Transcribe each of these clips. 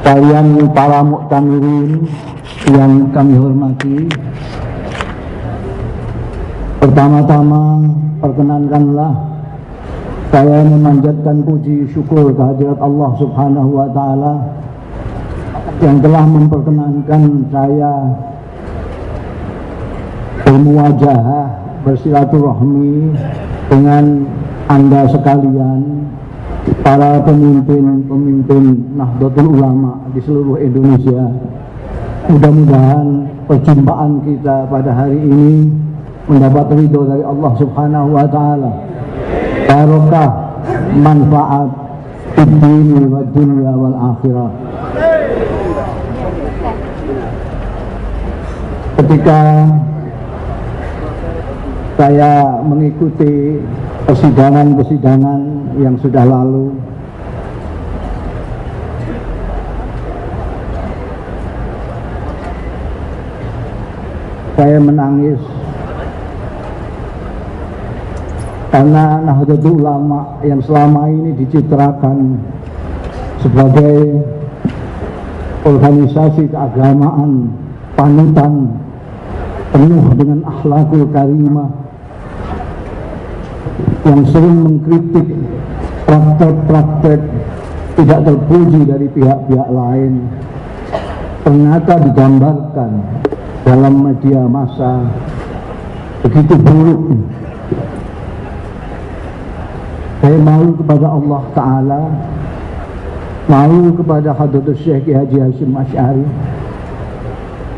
Kalian para muktamirin yang kami hormati, pertama-tama perkenankanlah saya memanjatkan puji syukur kehadirat Allah Subhanahu wa Ta'ala yang telah memperkenankan saya bermuwajahah, bersilaturahmi dengan Anda sekalian, para pemimpin Nahdlatul Ulama di seluruh Indonesia. Mudah-mudahan perjumpaan kita pada hari ini mendapat ridho dari Allah Subhanahu wa Ta'ala, barokah, manfaat fid dini wad dunya wal akhirah. Ketika saya mengikuti persidangan yang sudah lalu, saya menangis karena Nahdlatul Ulama yang selama ini dicitrakan sebagai organisasi keagamaan panutan penuh dengan akhlakul karimah, yang sering mengkritik praktek-praktek tidak terpuji dari pihak-pihak lain, ternyata digambarkan dalam media massa begitu buruk. Saya malu kepada Allah Ta'ala, malu kepada Hadratus Syekh Haji Hasyim Asy'ari,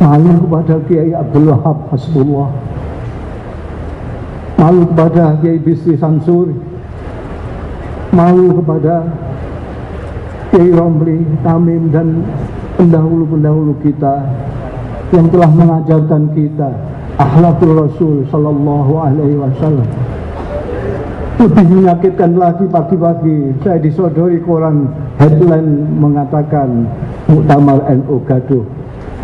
malu kepada Kiai Abdul Wahab Hasbullah, malu kepada Kiai Bisri Samsuri, malu kepada Kiai Romli Tamim dan pendahulu-pendahulu kita yang telah mengajarkan kita akhlakul Rasul Sallallahu Alaihi Wasallam. Lebih menyakitkan lagi, pagi-pagi saya disodori koran headline mengatakan Muktamar NU gaduh,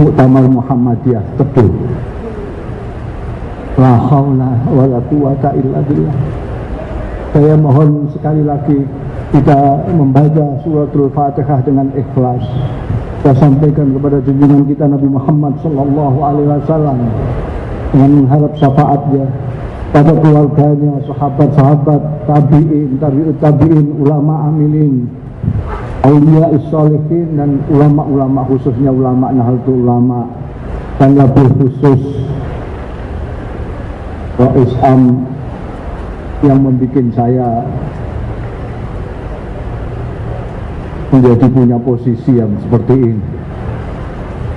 Muktamar Muhammadiyah teduh. La haula wala quwata illa billah. Saya mohon sekali lagi kita membaca suratul Fatihah dengan ikhlas. Saya sampaikan kepada junjungan kita Nabi Muhammad sallallahu alaihi wasallam dengan mengharap syafaatnya pada keluarganya, sahabat-sahabat, tabi'in, tabi'ut tabi'in, ulama amilin, aulia is-shalihin, dan ulama-ulama, khususnya ulama Nahdlatul Ulama, dan lebih khusus Rais Am yang membuat saya menjadi punya posisi yang seperti ini,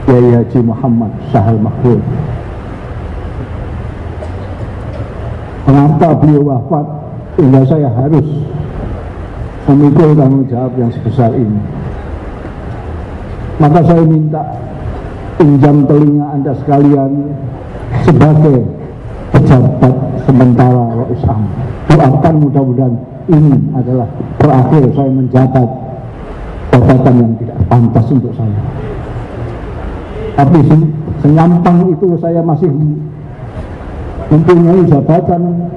Kiai Haji Muhammad Sahal Mahfud. Mengapa beliau wafat sehingga saya harus memikul tanggung jawab yang sebesar ini? Maka saya minta pinjam telinga Anda sekalian sebagai pejabat sementara Rais Am. Doakan mudah-mudahan ini adalah terakhir saya menjabat jabatan yang tidak pantas untuk saya. Tapi senyampang itu saya masih mempunyai jabatan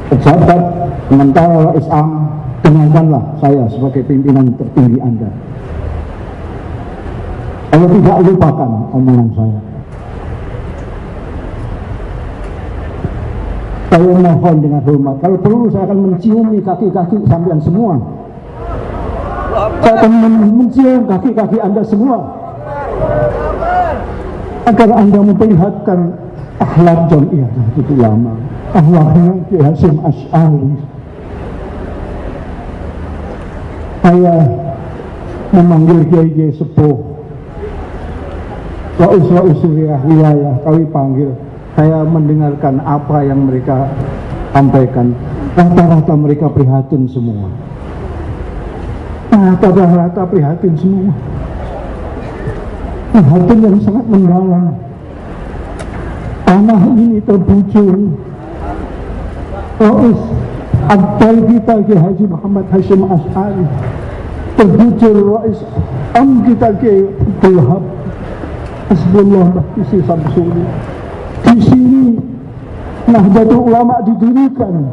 pejabat sementara Rais Am. Dengarkanlah saya sebagai pimpinan tertinggi Anda. Kalau tidak, lupakan omongan saya. Saya mohon dengan hormat, kalau perlu saya akan menciumi kaki-kaki sampean semua. Saya akan mencium kaki-kaki Anda semua, agar Anda memperlihatkan akhlak Jam'iyah Nahdlatul Ulama, akhlaknya Kiai Hasyim Asy'ari. Saya memanggil kiai-kiai sepuh, Rais wilayah, kami panggil. Saya mendengarkan apa yang mereka sampaikan. Rata-rata mereka prihatin semua. Rata-rata prihatin semua. Prihatin yang sangat mendalam. Tanah ini terbujur. Rais Abdal kita Kiai Haji Muhammad Hasyim Asy'ari, terbujur Rais Am kita Kiai Abdul Wahab Hasbullah Bisri Samsuri. Di sini Nahdlatul Ulama didirikan.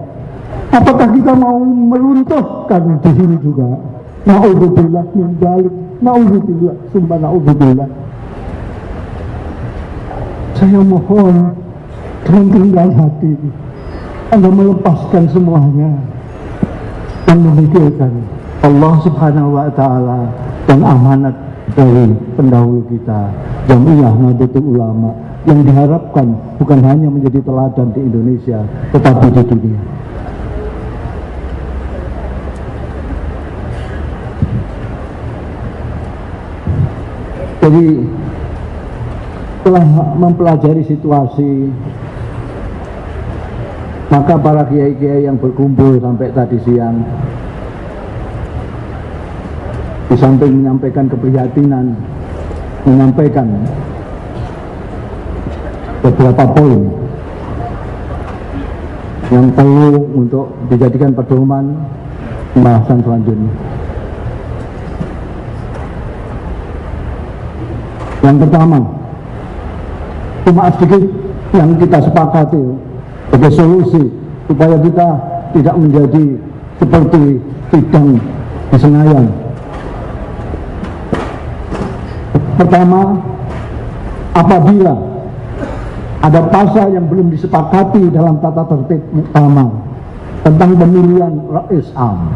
Apakah kita mau meruntuhkan di sini juga? Na'udzubillah min dzalik. naudzubillah, sumpah naudzubillah. Saya mohon dengan tunggal hati Anda melepaskan semuanya dan memikirkan Allah Subhanahu wa Ta'ala dan amanat dari pendahulu kita, Jamiah Nahdlatul Ulama, yang diharapkan bukan hanya menjadi teladan di Indonesia tetapi di dunia. Jadi setelah mempelajari situasi, maka para kiai-kiai yang berkumpul sampai tadi siang, di samping menyampaikan keprihatinan, menyampaikan beberapa poin yang perlu untuk dijadikan pedoman pembahasan selanjutnya. Yang pertama, cuma sedikit yang kita sepakati sebagai solusi supaya kita tidak menjadi seperti sidang di Senayan. Pertama, apabila ada pasal yang belum disepakati dalam tata tertib muktamar tentang pemilihan Rais Am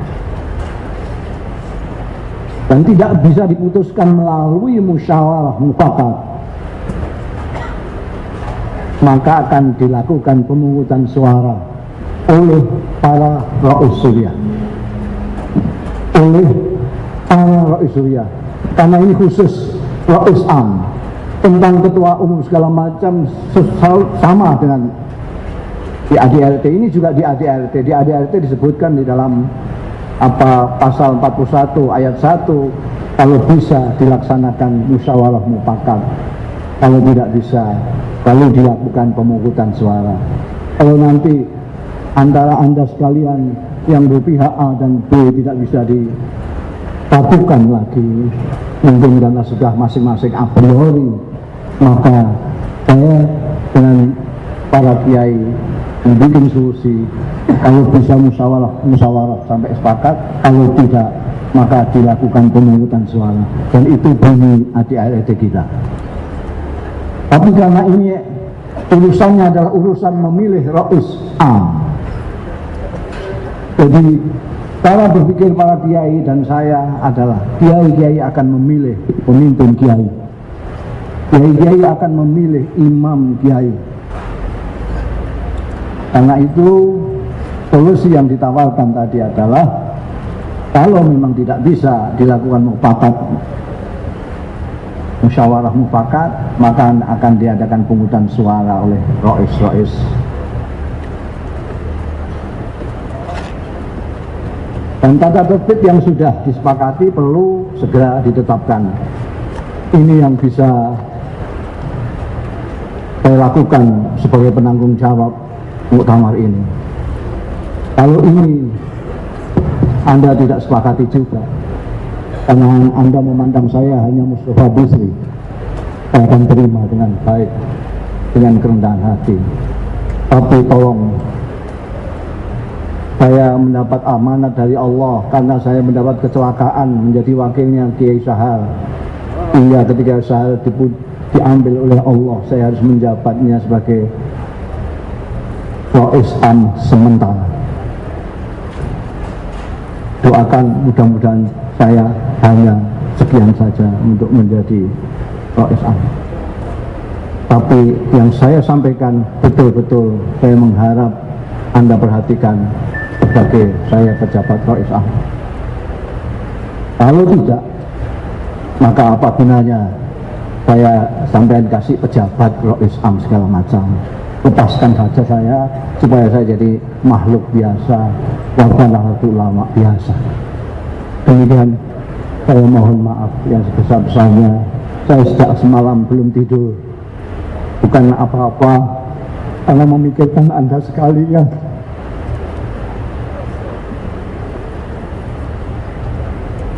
dan tidak bisa diputuskan melalui musyawarah mufakat, maka akan dilakukan pemungutan suara oleh para Rais Suriah, karena ini khusus Rais Am. Tentang ketua umum segala macam sama dengan di ADRT. Ini juga di ADRT. Di ADRT disebutkan di dalam pasal 41 ayat 1, kalau bisa dilaksanakan musyawarah mufakat, kalau tidak bisa lalu dilakukan pemungutan suara. Kalau nanti antara Anda sekalian yang berpihak A dan B tidak bisa disatukan lagi, mungkin karena sudah masing-masing a priori, maka saya dengan para kiai membuat solusi, kalau bisa musyawarah sampai sepakat, kalau tidak maka dilakukan pemungutan suara, dan itu bunyi ADRT kita. Tapi karena ini urusannya adalah urusan memilih Rais Am, jadi cara berpikir para kiai dan saya adalah kiai-kiai akan memilih pemimpin kiai, kiai-kiai akan memilih imam kiai. Karena itu solusi yang ditawarkan tadi adalah kalau memang tidak bisa dilakukan musyawarah mufakat, maka akan diadakan pemungutan suara oleh Rais. Dan tata tertib yang sudah disepakati perlu segera ditetapkan. Ini yang bisa saya lakukan sebagai penanggung jawab muktamar ini. Kalau ini Anda tidak sepakati juga, karena Anda memandang saya hanya Mustafa Bisri, saya akan terima dengan baik, dengan kerendahan hati. Tapi tolong, saya mendapat amanat dari Allah karena saya mendapat kecelakaan menjadi wakilnya Kiai Sahal. Hingga ketika Sahal diambil oleh Allah, saya harus menjabatnya sebagai Rais Am sementara. Doakan mudah-mudahan saya hanya sekian saja untuk menjadi Rais Am. Tapi yang saya sampaikan betul-betul saya mengharap Anda perhatikan sebagai saya pejabat Rais Am. Kalau tidak, maka apa gunanya saya sampai kasih pejabat Rais Am segala macam. Lepaskan saja saya supaya saya jadi makhluk biasa, warga Nahdlatul Ulama biasa. Demikian, saya mohon maaf yang sebesar-besarnya. Saya sejak semalam belum tidur, bukan apa-apa, karena memikirkan Anda sekalian.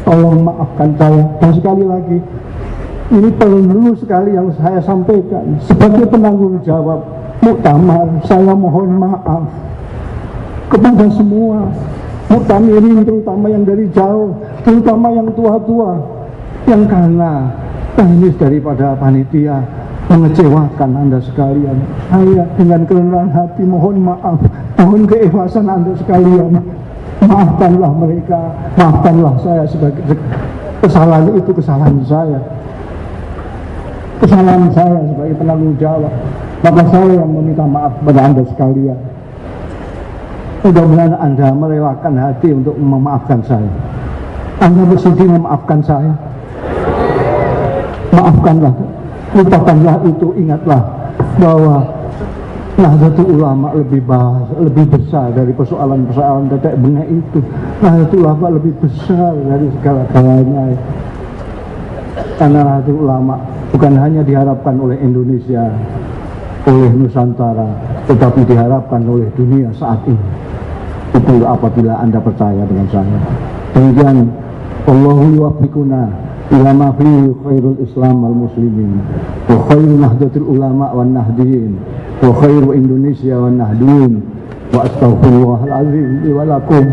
Tolong maafkan saya, dan sekali lagi ini perlu sekali yang saya sampaikan sebagai penanggung jawab muktamar. Saya mohon maaf kepada semua muktamirin, terutama yang dari jauh, terutama yang tua-tua. yang karena teknis daripada panitia mengecewakan Anda sekalian. Saya dengan kerendahan hati mohon maaf, mohon keikhlasan Anda sekalian. Maafkanlah mereka, maafkanlah saya sebagai kesalahan itu, kesalahan saya sebagai penanggung jawab. Maka saya yang meminta maaf kepada Anda sekalian. Mudah-mudahan Anda merelakan hati untuk memaafkan saya. Anda bersedia memaafkan saya. Maafkanlah, lupakanlah itu, ingatlah bahwa Nahdlatul Ulama lebih besar dari persoalan-persoalan tetek bengek itu. Nahdlatul Ulama lebih besar dari segala-galanya. Karena Nahdlatul Ulama bukan hanya diharapkan oleh Indonesia, oleh Nusantara, tetapi diharapkan oleh dunia saat ini. Itu apabila Anda percaya dengan saya. Demikian, Allahu yuwaffiquna ila ma fihi khairul Islam wal muslimin wa khairu Nahdlatul Ulama wan nahdiyin wa khairu Indonesia wan nahdiyin wa astaghfirullahal azim li wa lakum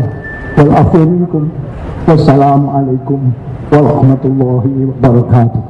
wal afu minkum. Wassalamu alaikum warahmatullahi wabarakatuh.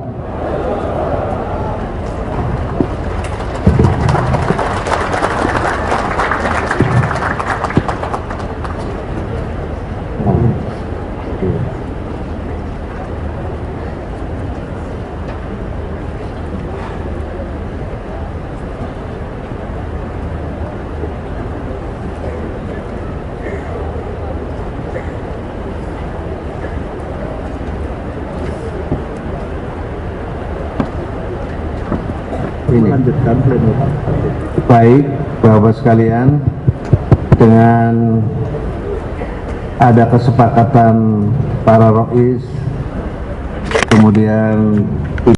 Melanjutkan pleno. Baik, Bapak sekalian, dengan ada kesepakatan para rois, kemudian